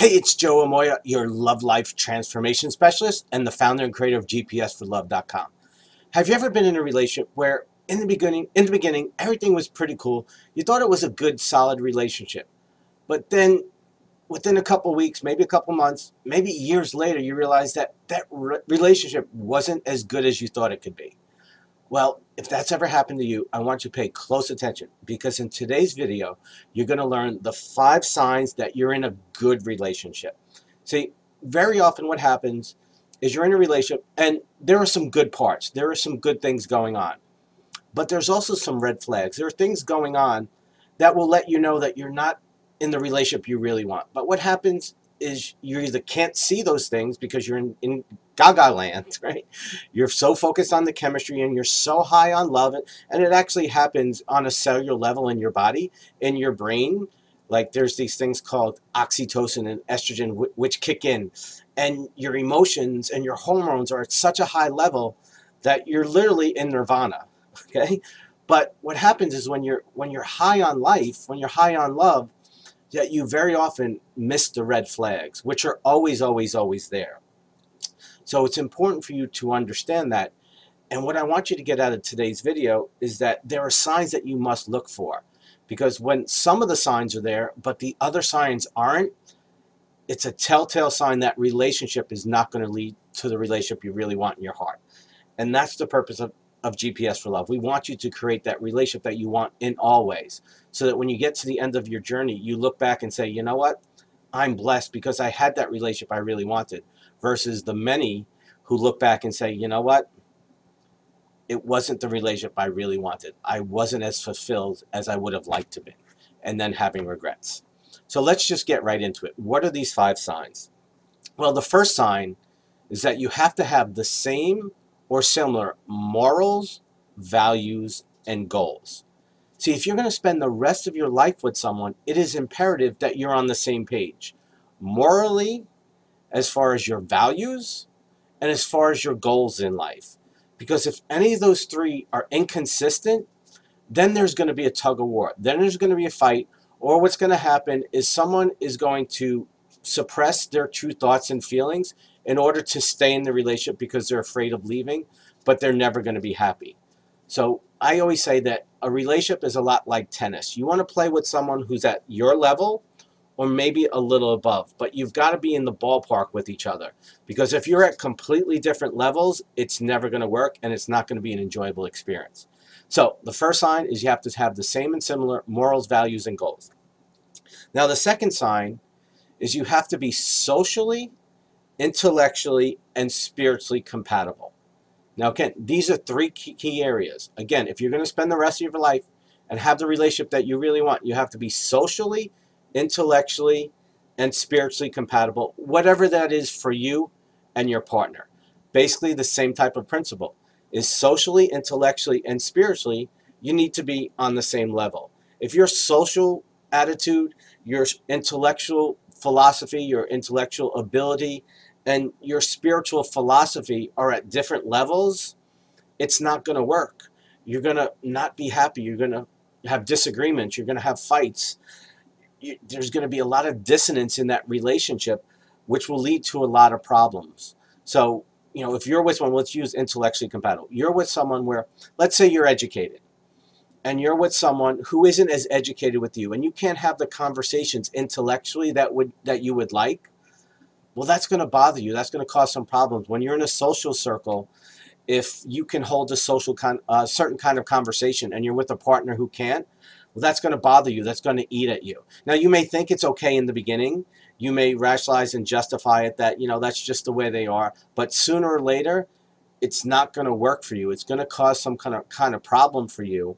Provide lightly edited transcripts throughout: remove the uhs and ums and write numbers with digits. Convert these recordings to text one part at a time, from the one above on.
Hey, it's Joe Amoia, your love life transformation specialist and the founder and creator of GPSforlove.com. Have you ever been in a relationship where in the beginning, everything was pretty cool. You thought it was a good, solid relationship. But then within a couple weeks, maybe a couple months, maybe years later, you realize that relationship wasn't as good as you thought it could be. Well, if that's ever happened to you, I want you to pay close attention because in today's video, you're going to learn the 5 signs that you're in a good relationship. See, very often what happens is you're in a relationship and there are some good parts. There are some good things going on. But there's also some red flags. There are things going on that will let you know that you're not in the relationship you really want. But what happens is you either can't see those things because you're in gaga land, right? You're so focused on the chemistry and you're so high on love. And it actually happens on a cellular level in your body, in your brain. Like there's these things called oxytocin and estrogen, which kick in. And your emotions and your hormones are at such a high level that you're literally in nirvana. Okay, but what happens is when you're high on life, when you're high on love, that you very often miss the red flags, which are always, always, always there. So it's important for you to understand that. And what I want you to get out of today's video is that there are signs that you must look for, because when some of the signs are there, but the other signs aren't, it's a telltale sign that relationship is not going to lead to the relationship you really want in your heart. And that's the purpose of GPS for Love. We want you to create that relationship that you want in all ways, so that when you get to the end of your journey, you look back and say, you know what? I'm blessed because I had that relationship I really wanted, versus the many who look back and say, you know what? It wasn't the relationship I really wanted. I wasn't as fulfilled as I would have liked to be, and then having regrets. So let's just get right into it. What are these 5 signs? Well, the first sign is that you have to have the same or similar morals, values, and goals. See, if you're going to spend the rest of your life with someone, it is imperative that you're on the same page. Morally, as far as your values, and as far as your goals in life. Because if any of those 3 are inconsistent, then there's going to be a tug of war. Then there's going to be a fight, or what's going to happen is someone is going to suppress their true thoughts and feelings in order to stay in the relationship because they're afraid of leaving, but they're never going to be happy. So I always say that a relationship is a lot like tennis. You want to play with someone who's at your level or maybe a little above, but you've got to be in the ballpark with each other, because if you're at completely different levels, it's never going to work and it's not going to be an enjoyable experience. So the first sign is you have to have the same and similar morals, values, and goals. Now the second sign is you have to be socially, intellectually, and spiritually compatible. Now again, these are 3 key areas. Again, if you're going to spend the rest of your life and have the relationship that you really want, you have to be socially, intellectually, and spiritually compatible, whatever that is for you and your partner. Basically the same type of principle is socially, intellectually, and spiritually, you need to be on the same level. If your social attitude, your intellectual philosophy, your intellectual ability, and your spiritual philosophy are at different levels, it's not going to work. You're going to not be happy. You're going to have disagreements. You're going to have fights. There's going to be a lot of dissonance in that relationship, which will lead to a lot of problems. So, if you're with someone, let's use intellectually compatible. You're with someone where, let's say you're educated, and you're with someone who isn't as educated with you, and you can't have the conversations intellectually that you would like. Well, that's going to bother you. That's going to cause some problems. When you're in a social circle, if you can hold a certain kind of conversation and you're with a partner who can't, well, that's going to bother you. That's going to eat at you. Now, you may think it's okay in the beginning. You may rationalize and justify it that, that's just the way they are. But sooner or later, it's not going to work for you. It's going to cause some kind of problem for you.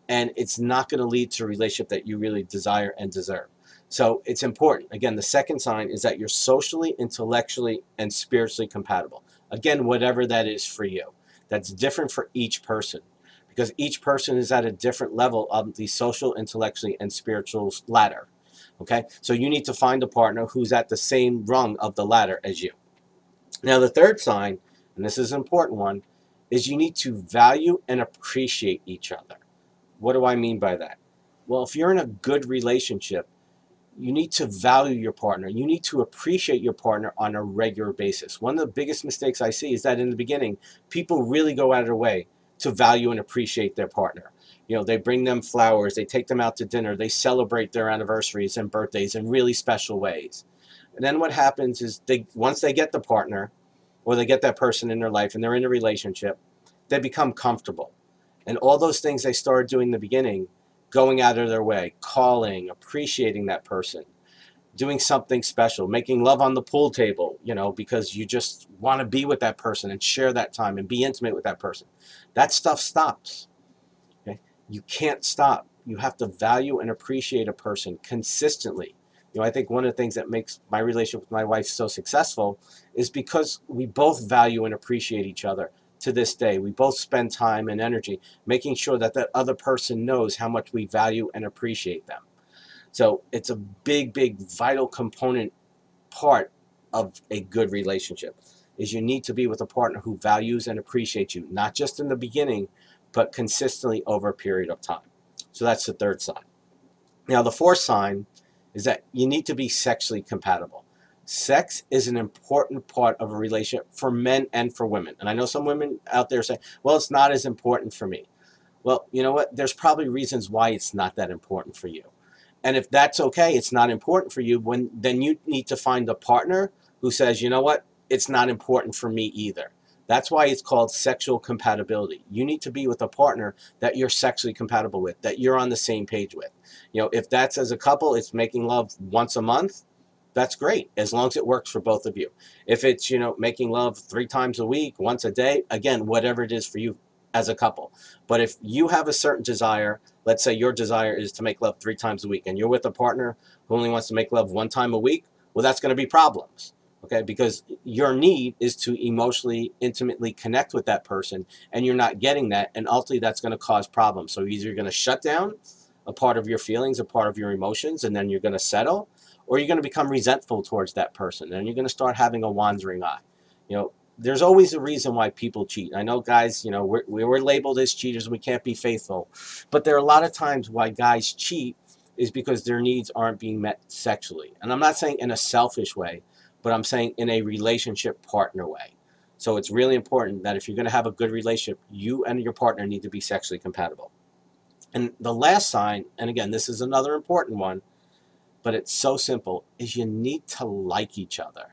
And it's not going to lead to a relationship that you really desire and deserve. So it's important. Again, the second sign is that you're socially, intellectually, and spiritually compatible. Again, whatever that is for you. That's different for each person, because each person is at a different level of the social, intellectually, and spiritual ladder. Okay? So you need to find a partner who's at the same rung of the ladder as you. Now, the third sign, and this is an important one, is you need to value and appreciate each other. What do I mean by that? Well, if you're in a good relationship, You need to value your partner. You need to appreciate your partner on a regular basis. One of the biggest mistakes I see is that in the beginning, people really go out of their way to value and appreciate their partner. You know, they bring them flowers, they take them out to dinner, they celebrate their anniversaries and birthdays in really special ways. And then what happens is once they get the partner or they get that person in their life and they're in a relationship, they become comfortable. And all those things they started doing in the beginning, going out of their way, calling, appreciating that person, doing something special, making love on the pool table, you know, because you just want to be with that person and share that time and be intimate with that person. That stuff stops. Okay? You can't stop. You have to value and appreciate a person consistently. You know, I think one of the things that makes my relationship with my wife so successful is because we both value and appreciate each other to this day. We both spend time and energy making sure that that other person knows how much we value and appreciate them. So it's a big, big, vital component part of a good relationship is you need to be with a partner who values and appreciates you, not just in the beginning, but consistently over a period of time. So that's the third sign. Now, the fourth sign is that you need to be sexually compatible. Sex is an important part of a relationship for men and for women. And I know some women out there say, well, it's not as important for me. Well, you know what? There's probably reasons why it's not that important for you. And if that's okay, it's not important for you, then you need to find a partner who says, you know what? It's not important for me either. That's why it's called sexual compatibility. You need to be with a partner that you're sexually compatible with, that you're on the same page with. You know, if that's as a couple, it's making love once a month, that's great, as long as it works for both of you. If it's, you know, making love 3 times a week, once a day, again, whatever it is for you as a couple. But if you have a certain desire, let's say your desire is to make love 3 times a week, and you're with a partner who only wants to make love 1 time a week, well, that's going to be problems. Okay, because your need is to emotionally, intimately connect with that person, and you're not getting that, and ultimately that's going to cause problems. So either you're going to shut down a part of your feelings, a part of your emotions, and then you're going to settle, or you're going to become resentful towards that person, and you're going to start having a wandering eye. You know, there's always a reason why people cheat. I know guys, you know, we're labeled as cheaters, we can't be faithful, but there are a lot of times why guys cheat is because their needs aren't being met sexually. And I'm not saying in a selfish way, but I'm saying in a relationship partner way. So it's really important that if you're going to have a good relationship, you and your partner need to be sexually compatible. And the last sign, and again, this is another important one, but it's so simple, is you need to like each other.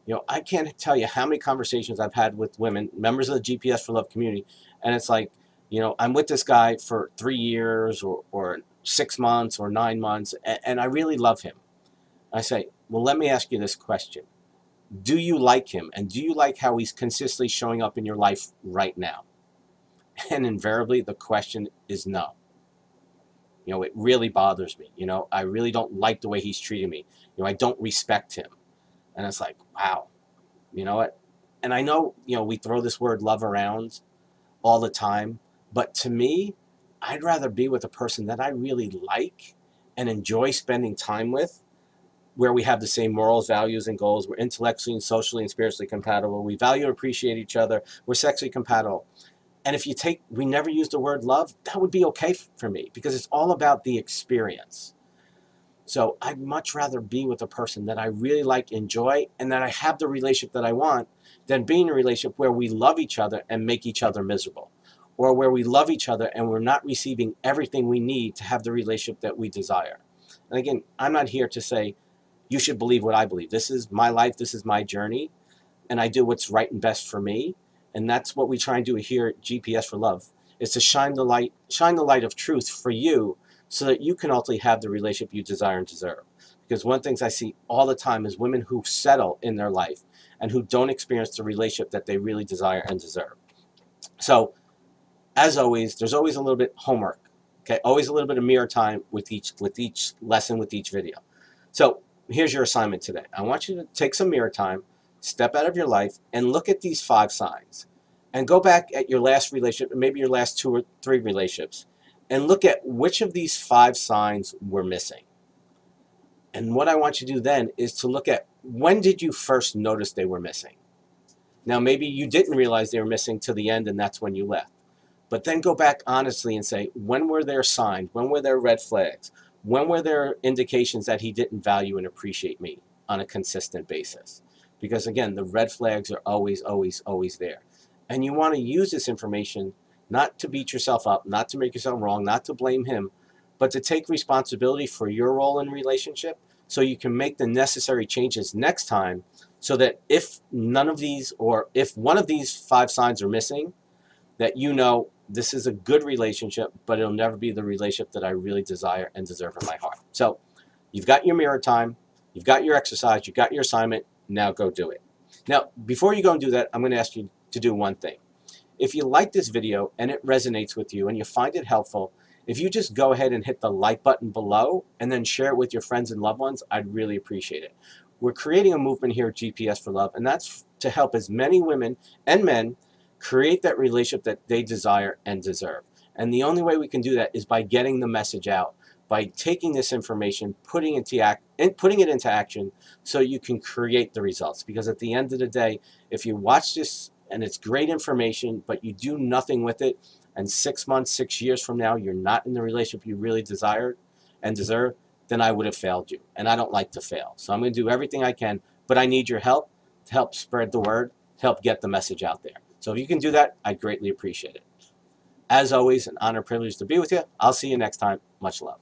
You know, I can't tell you how many conversations I've had with women, members of the GPS for Love community, and it's like, you know, I'm with this guy for 3 years or 6 months or 9 months, and I really love him. I say, well, let me ask you this question. Do you like him? And do you like how he's consistently showing up in your life right now? And invariably, the question is no. You know, it really bothers me. You know, I really don't like the way he's treating me. You know, I don't respect him. And it's like, wow, you know what? And I know, you know, we throw this word love around all the time, but to me, I'd rather be with a person that I really like and enjoy spending time with, where we have the same morals, values, and goals. We're intellectually and socially and spiritually compatible. We value and appreciate each other. We're sexually compatible. And if we never use the word love, that would be okay for me because it's all about the experience. So I'd much rather be with a person that I really like, enjoy, and that I have the relationship that I want than being in a relationship where we love each other and make each other miserable, or where we love each other and we're not receiving everything we need to have the relationship that we desire. And again, I'm not here to say you should believe what I believe. This is my life. This is my journey. And I do what's right and best for me. And that's what we try and do here at GPS for Love, is to shine the light of truth for you so that you can ultimately have the relationship you desire and deserve. Because one of the things I see all the time is women who settle in their life and who don't experience the relationship that they really desire and deserve. So as always, there's always a little bit homework. Okay, always a little bit of mirror time with each lesson, with each video. So here's your assignment today. I want you to take some mirror time, step out of your life, and look at these 5 signs. And go back at your last relationship, maybe your last 2 or 3 relationships, and look at which of these 5 signs were missing. And what I want you to do then is to look at, when did you first notice they were missing? Now, maybe you didn't realize they were missing till the end, and that's when you left. But then go back honestly and say, when were there signs? When were there red flags? When were there indications that he didn't value and appreciate me on a consistent basis? Because again, the red flags are always, always, always there. And you want to use this information not to beat yourself up, not to make yourself wrong, not to blame him, but to take responsibility for your role in the relationship so you can make the necessary changes next time, so that if none of these, or if one of these 5 signs are missing, that you know this is a good relationship, but it'll never be the relationship that I really desire and deserve in my heart. So you've got your mirror time, you've got your exercise, you've got your assignment, now go do it. Now, before you go and do that, I'm going to ask you to do one thing. If you like this video and it resonates with you and you find it helpful, if you just go ahead and hit the like button below and then share it with your friends and loved ones, I'd really appreciate it. We're creating a movement here at GPS for Love, and that's to help as many women and men create that relationship that they desire and deserve. And the only way we can do that is by getting the message out, by taking this information, putting it into action so you can create the results. Because at the end of the day, if you watch this and it's great information, but you do nothing with it, and 6 months, 6 years from now, you're not in the relationship you really desired and deserve, then I would have failed you. And I don't like to fail. So I'm going to do everything I can, but I need your help to help spread the word, to help get the message out there. So if you can do that, I greatly appreciate it. As always, an honor, privilege to be with you. I'll see you next time. Much love.